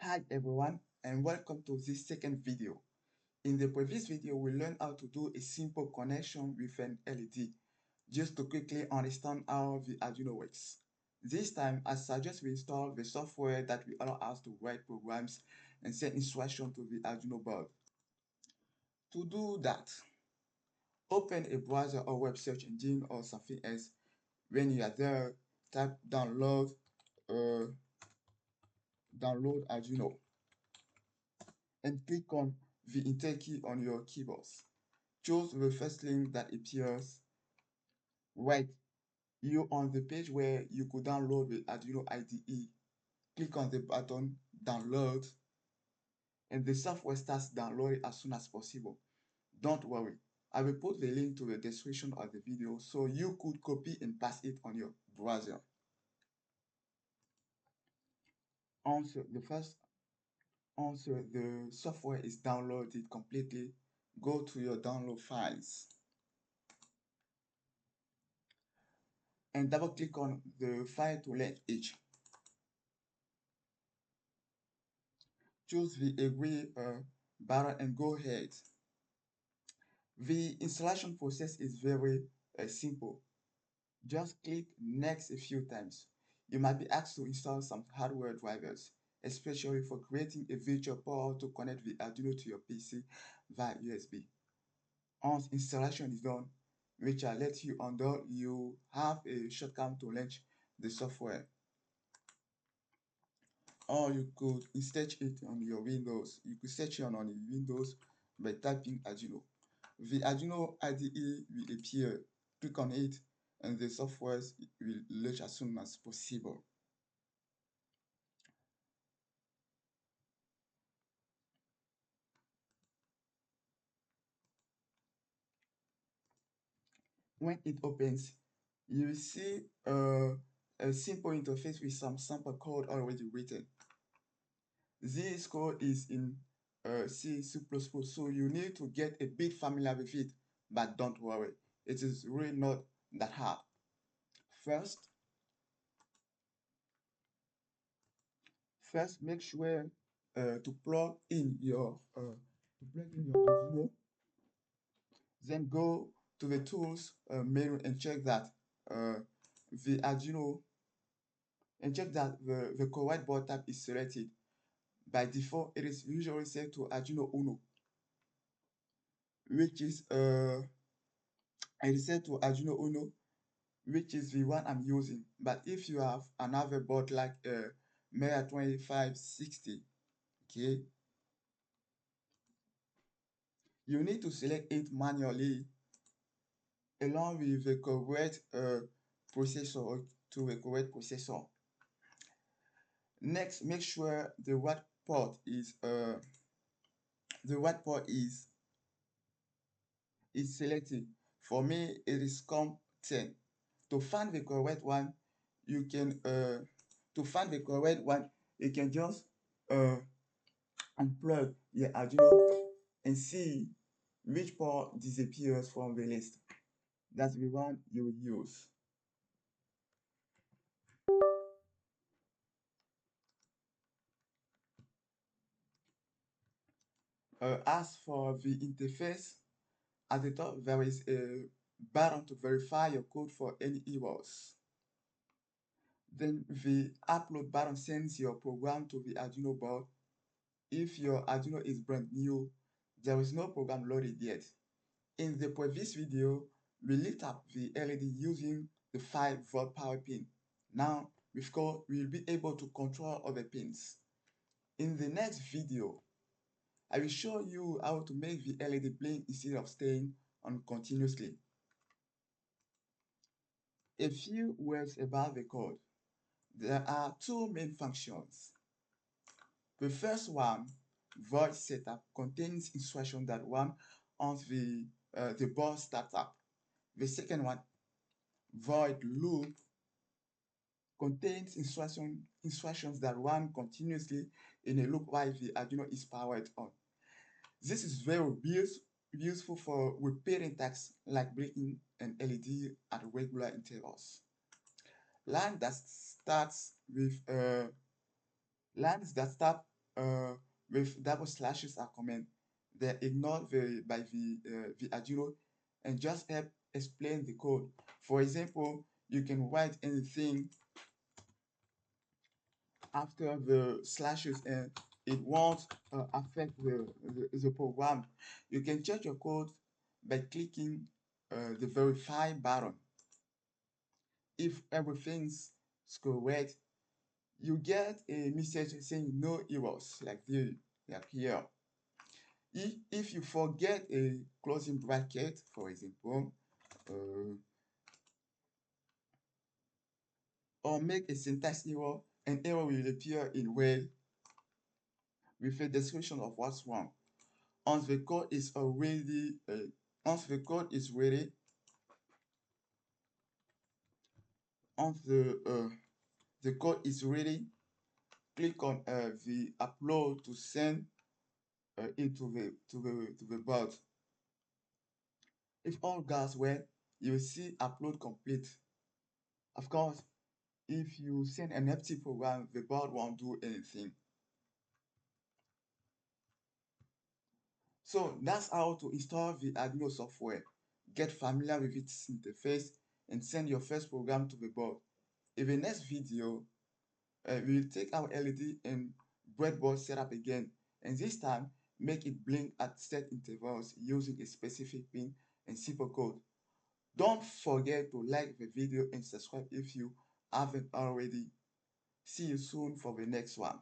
Hi everyone and welcome to this second video. In the previous video, we learned how to do a simple connection with an LED just to quickly understand how the Arduino works. This time, I suggest we install the software that will allow us to write programs and send instructions to the Arduino board. To do that, open a browser or web search engine or something else. When you are there, type uh, download Arduino and click on the enter key on your keyboards. Choose the first link that appears right you on the page where you could download the Arduino IDE. Click on the button download and the software starts downloading as soon as possible. Don't worry, I will put the link to the description of the video so you could copy and paste it on your browser. Once the software is downloaded completely, go to your download files and double click on the file to let each. Choose the agree button and go ahead. The installation process is very simple. Just click next a few times. You might be asked to install some hardware drivers, especially for creating a virtual power to connect the Arduino to your PC via USB. Once installation is done, which I let you undo, you have a shortcut to launch the software. Or you could search it on your Windows. You could search it on your Windows by typing Arduino. The Arduino IDE will appear. Click on it and the software will launch as soon as possible. When it opens, you will see a simple interface with some sample code already written. This code is in C++, so you need to get a bit familiar with it, but don't worry, it is really not that hard. First, make sure to plug in your Arduino. Then go to the tools menu and check that the Arduino and check that the correct board type is selected. By default, it is usually set to Arduino Uno, which is it is set to Arduino Uno, which is the one I'm using. But if you have another board like Maya 2560, okay, you need to select it manually along with the correct processor to the correct processor. Next, make sure the right port is selected. For me, it is COM10. To find the correct one, you can just uh, unplug your Arduino and see which port disappears from the list. That's the one you will use. As for the interface, at the top there is a button to verify your code for any errors. Then the upload button sends your program to the Arduino board. If your Arduino is brand new, there is no program loaded yet. In the previous video, we lit up the LED using the 5-volt power pin. Now, with code, we'll be able to control other pins. In the next video, I will show you how to make the LED blink instead of staying on continuously. A few words about the code. There are two main functions. The first one, void setup, contains instructions that run once the board starts up. The second one, void loop, contains instructions that run continuously in a loop while the Arduino is powered on. This is very useful for repeating tasks like blinking an LED at regular intervals. Lines that start uh, with double slashes are command. They're ignored by the Arduino and just help explain the code. For example, you can write anything after the slashes and it won't affect the program. You can check your code by clicking the verify button. If everything's correct, you get a message saying no errors, like here. If you forget a closing bracket, for example, uh, or make a syntax error, an error will appear in red with a description of what's wrong. Once the code is already, once the code is ready, once the code is ready, click on the upload to send it to the bot. If all goes well, you will see upload complete. Of course, if you send an empty program, the bot won't do anything. So that's how to install the Arduino software. Get familiar with its interface and send your first program to the board. In the next video, we will take our LED and breadboard setup again, and this time make it blink at set intervals using a specific pin and simple code. Don't forget to like the video and subscribe if you haven't already. See you soon for the next one.